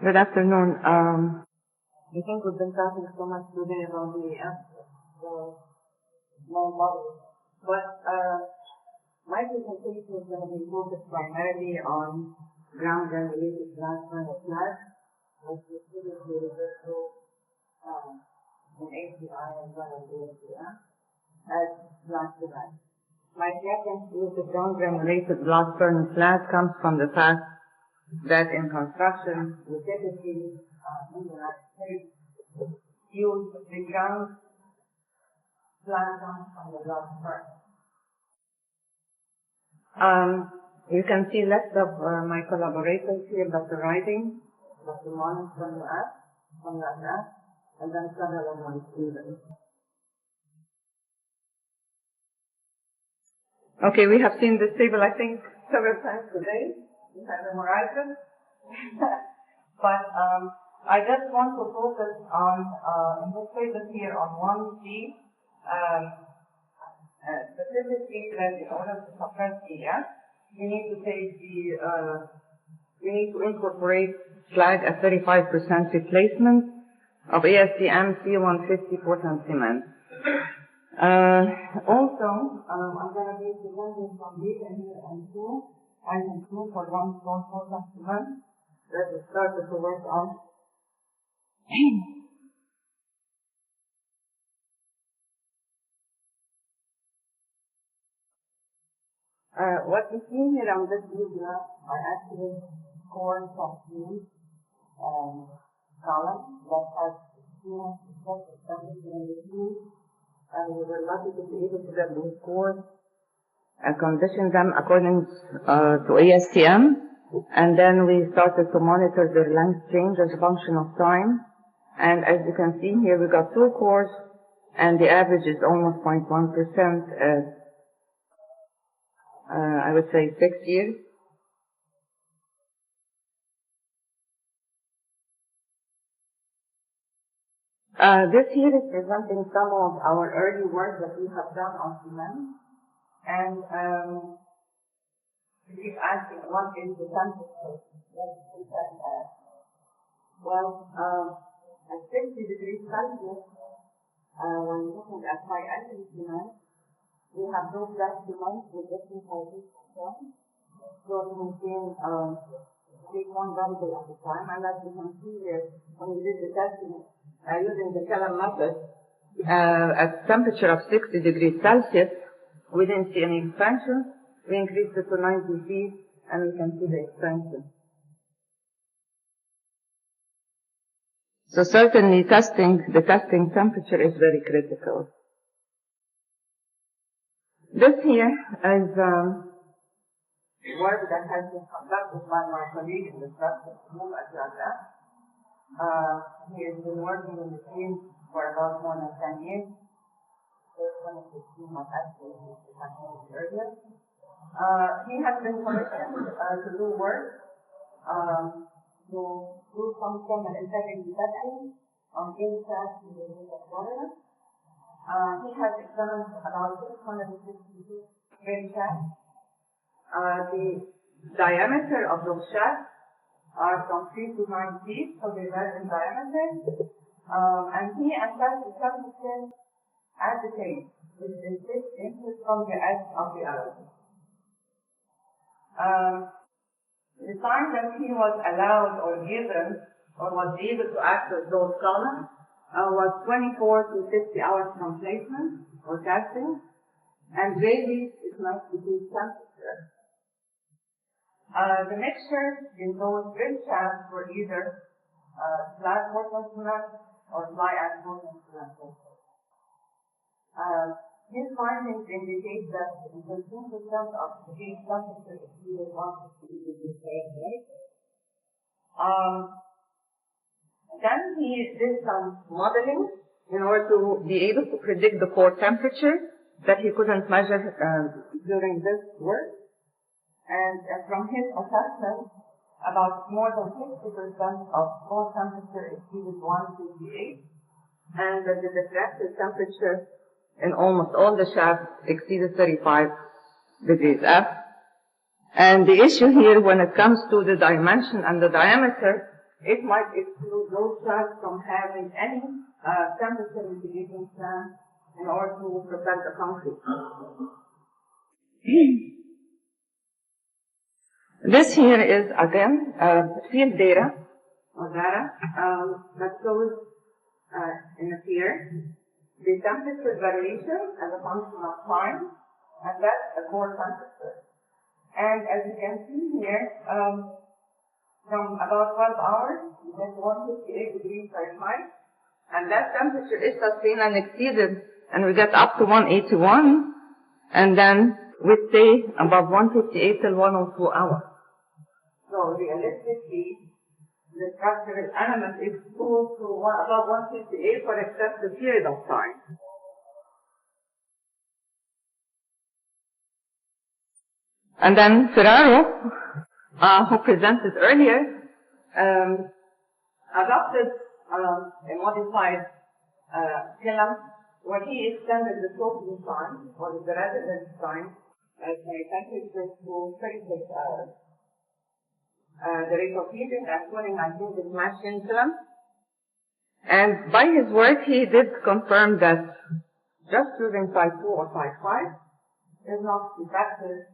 Good afternoon. I think we've been talking so much today about the small bubbles, but my presentation is going to be focused primarily on ground granulated glass furnace slag, which is typically referred to in ACI as well as ASTM as glass slag. My preference with the ground granulated glass furnace slag comes from the fact that in construction we typically in the United States use the ground slag comes from the glass furnace. You can see list of my collaborators here, Dr. Riding, Dr. Monis from the US, and then several of my students. Okay, we have seen this table, I think, several times today. We have memorized it. But I just want to focus on, in this table here, on 1G, specifically that in order to suppress EF, we need to take we need to incorporate slag at 35% replacement of ASTM C150 Portland cement. Also, I'm going to be presenting some data here and two, item 2 for 1 stone Portland cement that we started to work on. What we see here on this blue graph are actually core concrete columns that have specific temperature in the heat, and we were lucky to be able to get those cores and condition them according to ASTM, and then we started to monitor their length change as a function of time. And as you can see here, we got 2 cores, and the average is almost 0.1%. I would say 6 years. This here is presenting some of our early work that we have done on cement. And we keep asking, what is the temperature? Well, at 60 degrees Celsius, when looking at high acid cement, we have no black cement with different sizes of cement. So we maintain take one variable at a time. And as you can see here, when we did the testing using the Kellam method, at temperature of 60 degrees Celsius, we didn't see any expansion. We increased it to 90 feet, and we can see the expansion. So certainly the testing temperature is very critical. This here is work that has been conducted by my colleague in the structure room at Abla. He has been working in the field for about more than 10 years. First one of his team was actually earlier. He has been commissioned to do work to do some thermal integrity testing on insects in the state of Florida. He has examined about 662 drain shafts. The diameter of those shafts are from 3 to 9 feet, so they vary in diameter. And he assessed the temperature at the cave, which is 6 inches from the edge of the element. The time that he was allowed or given or was able to access those columns was 24 to 60 hours from placement or casting, and varies is not to do temperature. The mixture in those drill shafts were either slag Portland cement or fly ash Portland cement. His findings indicate that 13% of the gauge temperature exceeded 150 degrees Fahrenheit. Then he did some modeling in order to be able to predict the core temperature that he couldn't measure during this work. And from his assessment, about more than 60% of core temperature exceeded 158, and that the diffractive temperature in almost all the shafts exceeded 35 degrees F. And the issue here when it comes to the dimension and the diameter it might exclude those slags from having any temperature mitigating plan in order to protect the concrete. This here is again field data that shows in here the temperature variation as a function of time, and that's the core temperature. And as you can see here, from about 12 hours, we get 158 degrees Fahrenheit, and that temperature is sustained and exceeded, and we get up to 181, and then we stay above 158 till 102 hours. So realistically, the structural element is exposed to above 158 for excessive period of time. And then Ferraro, who presented earlier, adopted a modified film where he extended the soaking time, or the residence time, by temperature to 36 hours. The rate of heating and cooling is matched in film. And by his work, he did confirm that just using type 2 or type 5 is not effective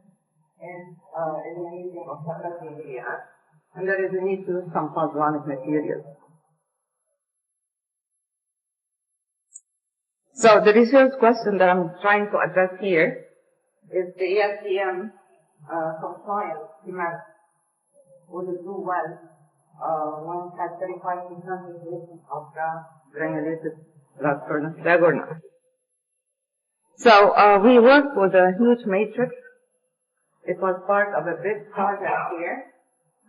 in eliminating of sublecting areas, and there is a need to use some polyonic materials. So the research question that I'm trying to address here is the ASTM compliance cement. Would it do well when it has 35% inhalation of granulated blast furnace slag or not? So we worked with a huge matrix. It was part of a big project here.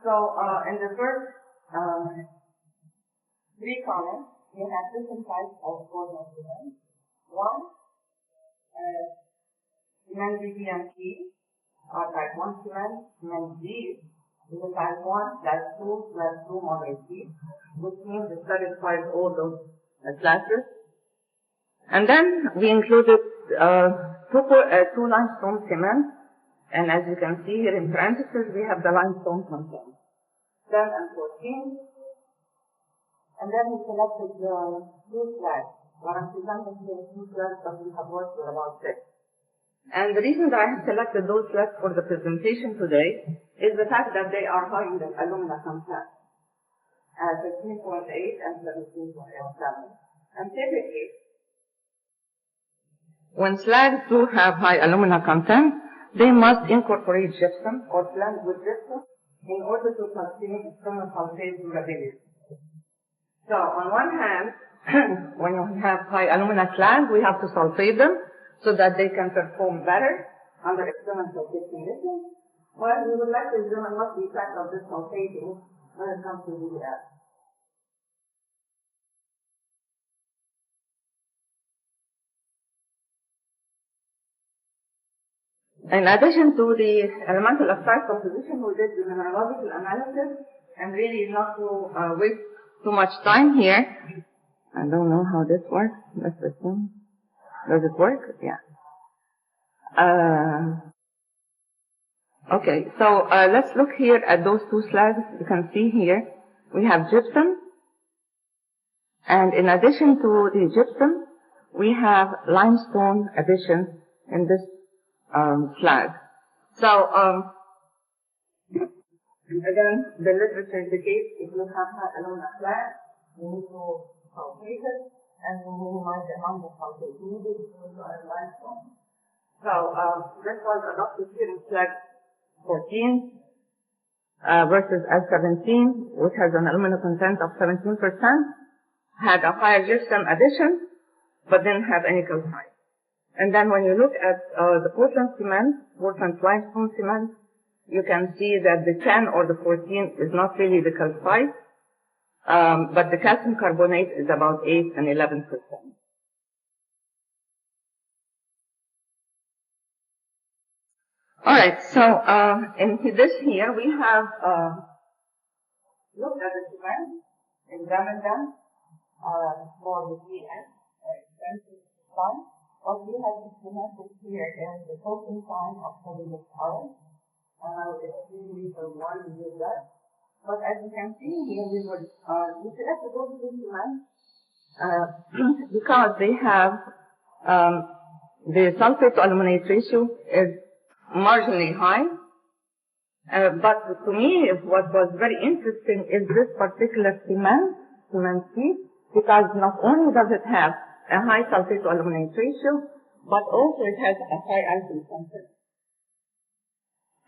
So in the first 3 columns, we have different types of formal cement. One, cement BPMC, or type 1 cement, cement D, is a type 1, type 2, type 2 moderate heat, which means it satisfies all those classes. And then we included 2 limestone cement. And as you can see here in parentheses, we have the limestone content, 10 and 14. And then we selected the 2 slags. What I'm presenting here is 2 slags that we have worked with about 6. And the reason that I have selected those slags for the presentation today is the fact that they are high in the alumina content, 15.8 and 17.07. And typically, when slags do have high alumina content, they must incorporate gypsum or blend with gypsum in order to sustain external sulfate durability. So on one hand, when you have high alumina slag, we have to sulfate them so that they can perform better under external sulfate conditions. Well, we would like to examine what the effect of this sulfating when it comes to DDS. In addition to the elemental oxide composition, we did the mineralogical analysis, and really not to waste too much time here. I don't know how this works. Let's assume. Does it work? Yeah. Okay, so let's look here at those 2 slides. You can see here we have gypsum, and in addition to the gypsum, we have limestone addition in this slag. So again, the literature indicates if you have high alumina slag, you need to sulfate it and to minimize the amount of sulfate needed to add limestone. So this was adopted here in slag 14 versus S17, which has an alumina content of 17%, had a higher gypsum addition, but didn't have any calcite. And then when you look at the Portland cement, Portland limestone cement, you can see that the 10 or the 14 is not really the calcite, but the calcium carbonate is about 8 and 11%. All right, so in this here, we have looked at the cement, examined them for the GS, expensive time. What we have implemented here is the soaking time of 76 hours. It's usually for 1 we did that. But as you can see here, we select those two cements because they have the sulfate to aluminate ratio is marginally high. But to me, what was very interesting is this particular cement C, because not only does it have a high sulfate to aluminate ratio, but also it has a high alkali content.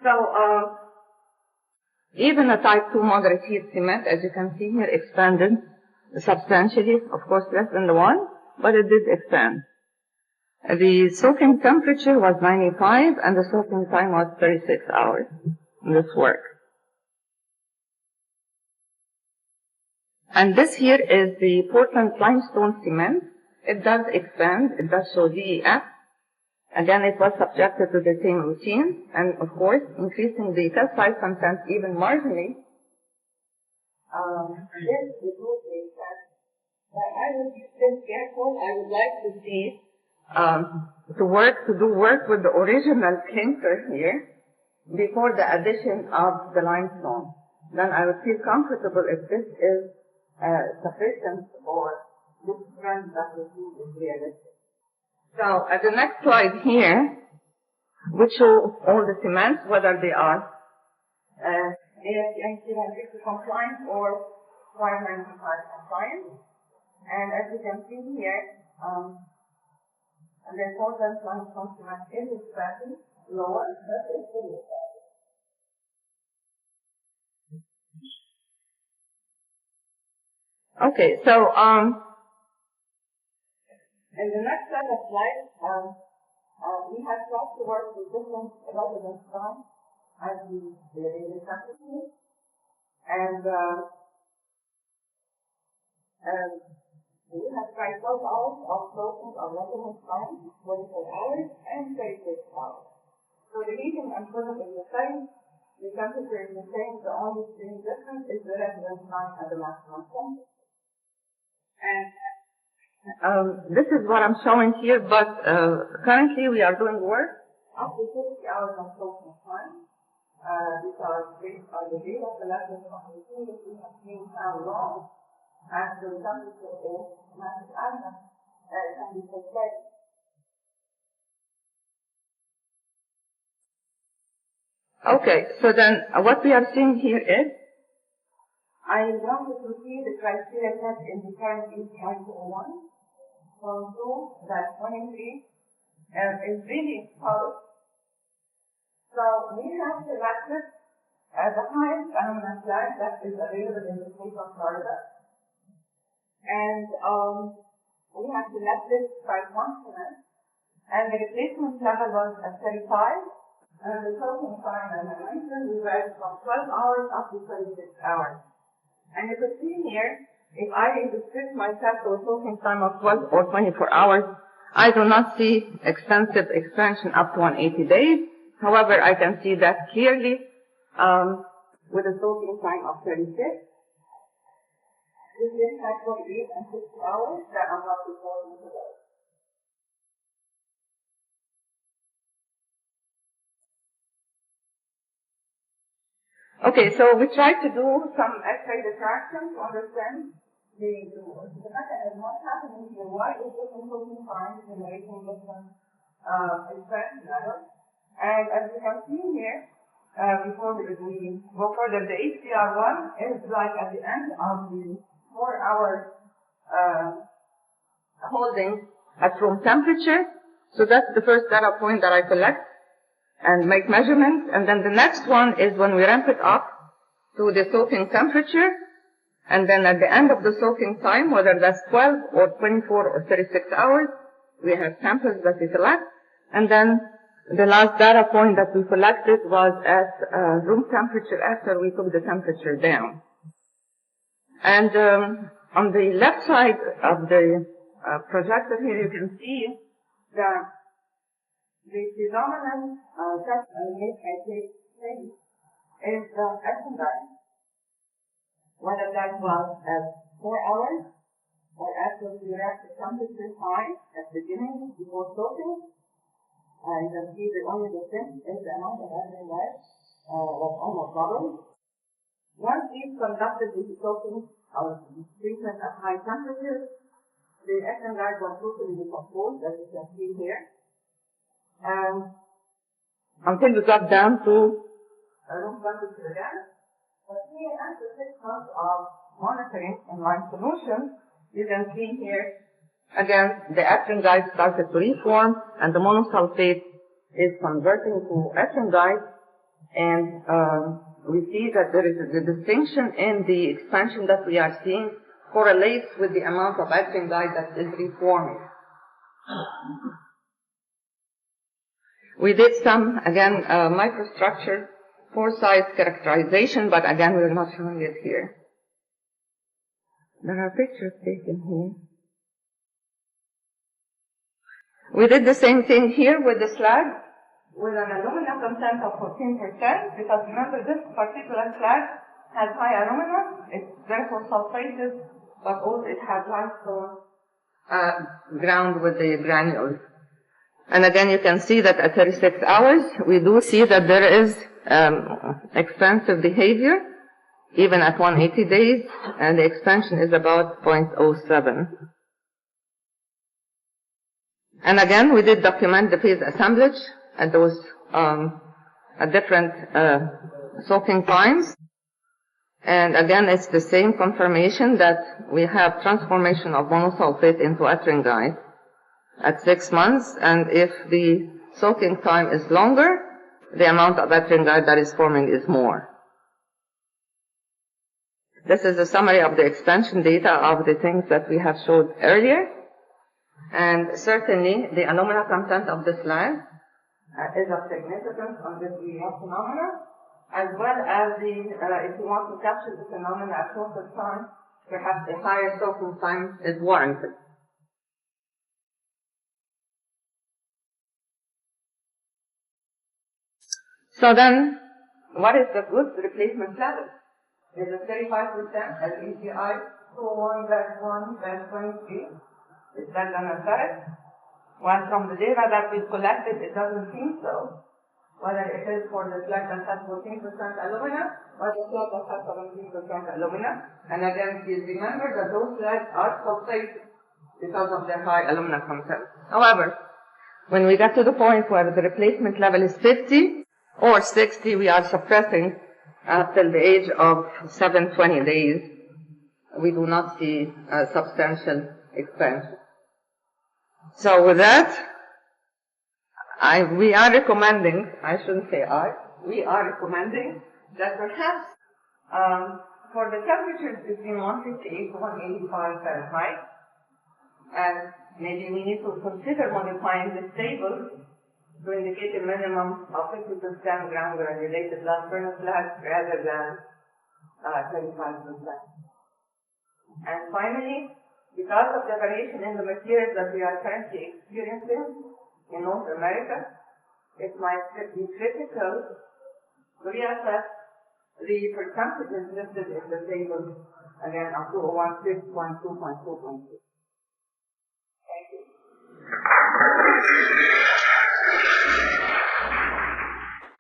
So, even a type 2 moderate heat cement, as you can see here, expanded substantially, of course less than the one, but it did expand. The soaking temperature was 95 and the soaking time was 36 hours in this work. And this here is the Portland limestone cement. It does expand, it does show DEF. Again, it was subjected to the same routine, and of course, increasing the calcite content even marginally. This is what they said. But I would be still careful. I would like to see, to do work with the original clinker here before the addition of the limestone. Then I would feel comfortable if this is sufficient or this trend that we see is realistic. So at the next slide here, we show all the cements, whether they are ASTM 360 compliant or 595 compliant. And as you can see here, the Portland limestone cement is expanding lower and that is fully expanding. Okay, so in the next set of slides, we have tried to work with different residence times as we discussed here. And we have tried 12 hours of soaking of residence time, 24 hours, and 36 hours. So the heating and cooling is the same, the temperature is the same, the only thing different is the residence time and the maximum temperature. And this is what I'm showing here, but currently we are doing work up to 50 hours of soaking time because based on the data collected from the team, we have seen how long after the temperature is magic item can be sustained. Okay, so then what we are seeing here is I wanted to see the criteria set in the current ECI 201. So that 23 is really solid. So we have selected the highest aluminum slag that is available in the state of Florida. And we have selected type 1 cement. And the replacement level was at 35. And the soaking time, as I mentioned, we read from 12 hours up to 36 hours. And you can see here, if I restrict myself to a soaking time of 12 or 24 hours, I do not see extensive expansion up to 180 days. However, I can see that clearly with a soaking time of 36. This is at 48 and 60 hours that I'm not reporting today. Okay, so we tried to do some X-ray diffraction to understand the mechanism, what's happening here, why is different soaking time generating different expansion levels. And as you can see here, before we go further, the HCR1 is like at the end of the 4-hour holding at room temperature. So that's the first data point that I collect and make measurements, and then the next one is when we ramp it up to the soaking temperature, and then at the end of the soaking time, whether that's 12 or 24 or 36 hours, we have samples that we collect, and then the last data point that we collected was at room temperature after we took the temperature down. And on the left side of the projector here, you can see that the predominant test I take is the Ettringite, whether that was at 4 hours or after the reactor temperature high at the beginning before soaking. You can see that only the difference is the amount of Ettringite was almost doubled. Once we've conducted the soaking or treatment at high temperatures, the Ettringite was totally decomposed, as you can see here, and until we got down to room temperature again. But here, after 6 months of monitoring in lime solution, you can see here, again, the Ettringite started to reform, and the monosulfate is converting to Ettringite, and we see that there is the distinction in the expansion that we are seeing correlates with the amount of Ettringite that is reforming. We did some, again, microstructure pore-size characterization, but again, we're not showing it here. There are pictures taken here. We did the same thing here with the slag, with an alumina content of 14%, because remember this particular slag has high alumina, it's therefore sulfated, but also it has limestone ground with the granules. And again, you can see that at 36 hours, we do see that there is expansive behavior, even at 180 days, and the expansion is about 0.07. And again, we did document the phase assemblage at those at different soaking times. And again, it's the same confirmation that we have transformation of monosulfate into Ettringite at 6 months, and if the soaking time is longer, the amount of Ettringite that is forming is more. This is a summary of the expansion data of the things that we have showed earlier. And certainly, the alumina content of the slag is of significance on this phenomena, as well as the, if you want to capture the phenomena at shorter time, perhaps a higher soaking time is warranted. So then, what is the good replacement level? Is it 35% as ECI 2-1-1-23? Is that an effect? Well, from the data that we've collected, it doesn't seem so. Whether it is for the slag that has 14% alumina, or the slag that has 17% alumina. And again, please remember that those slags are sulfated because of their high alumina content. However, when we get to the point where the replacement level is 50 or 60, we are suppressing till the age of 720 days. We do not see a substantial expansion. So with that, we are recommending, we are recommending that perhaps for the temperatures between 158 to 185 Fahrenheit, and maybe we need to consider modifying this table to indicate a minimum of 50% ground-granulated blast furnace slag rather than 35%. And finally, because of the variation in the materials that we are currently experiencing in North America, it might be critical to reassess the percentages listed in the table, again, of 2016.2.2.2. Thank you.